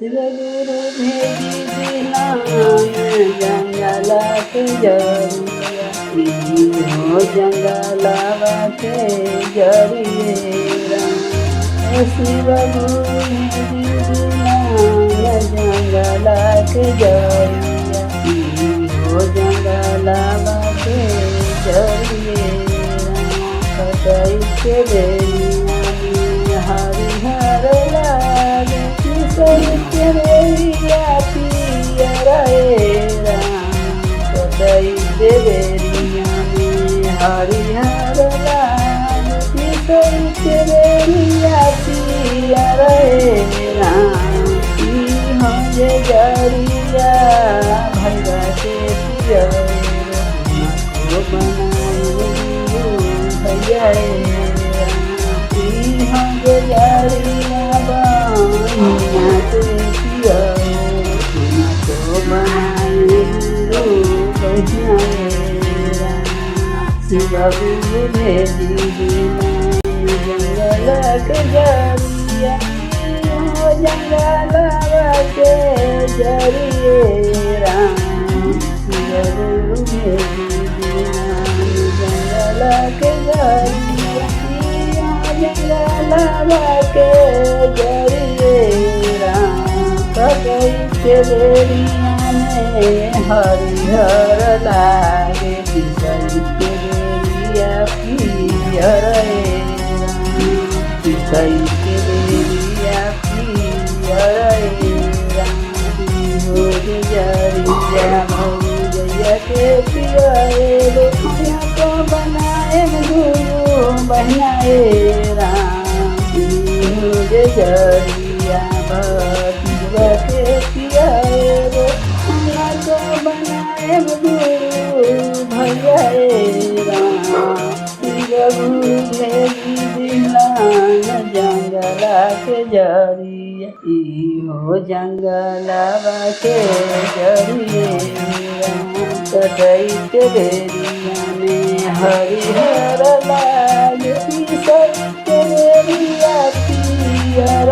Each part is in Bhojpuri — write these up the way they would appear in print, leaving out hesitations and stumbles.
शिव गुरु भेजी दिला जंगल के जरिया हो जंगलवा के जरिए शिव गुरु भेजी दिला जंगल के जरिया हो जंगलवा के जरिए कटई के बेरिया हरिहर लागे किसरिया पियर कटई के बेरिया में हरिहर लागे किसरिया पियर हो जे जरिया भैया के पियर को बनाए भैया हो जरिया बनिया के पियर को बनाए भैया शिव गुरु भेजी जंगल के जरिया हो जंगल के जरिए शिव गुरु भेजी जंगल के जरिया जंगल के जरिए कटई के बेरिया में हरिहर लागे किसई के बेरिया पियर किसई के बेरिया पियर हो जरिया भैया के पियर भैया को बनाए गुरु बहना हो जरिया भैया के पियर भैया को बनाए गुरु भैया गुरु भेजी दिला जंगल के जरिया हो जंगलवा के जरिए कटई के बेरिया में हरिहर लागे किसई के बेरिया पियर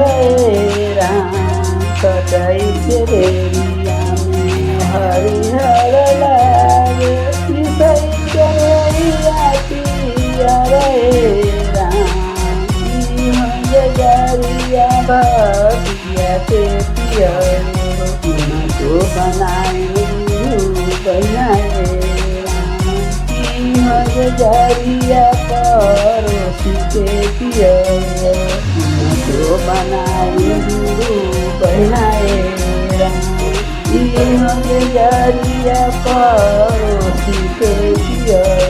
कटई के बेरिया में हरिहर लागे किसई के बेरिया पियर जरिया भैया के पियर को बनाए बनाए जरिया पड़ोसी के पियर को बनाए गुरु बनाए जरिया पड़ोसी के पियर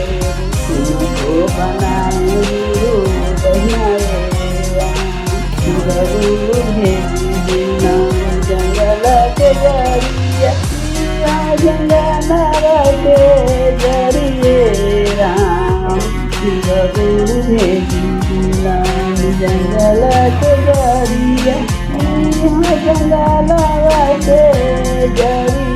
को बनाए गुरु बनाए गुरु भेजी दिला जंगल के जरिया जंगल के जरिए गुरु भेजी दिला जंगल के जरिया जंगल के जरिए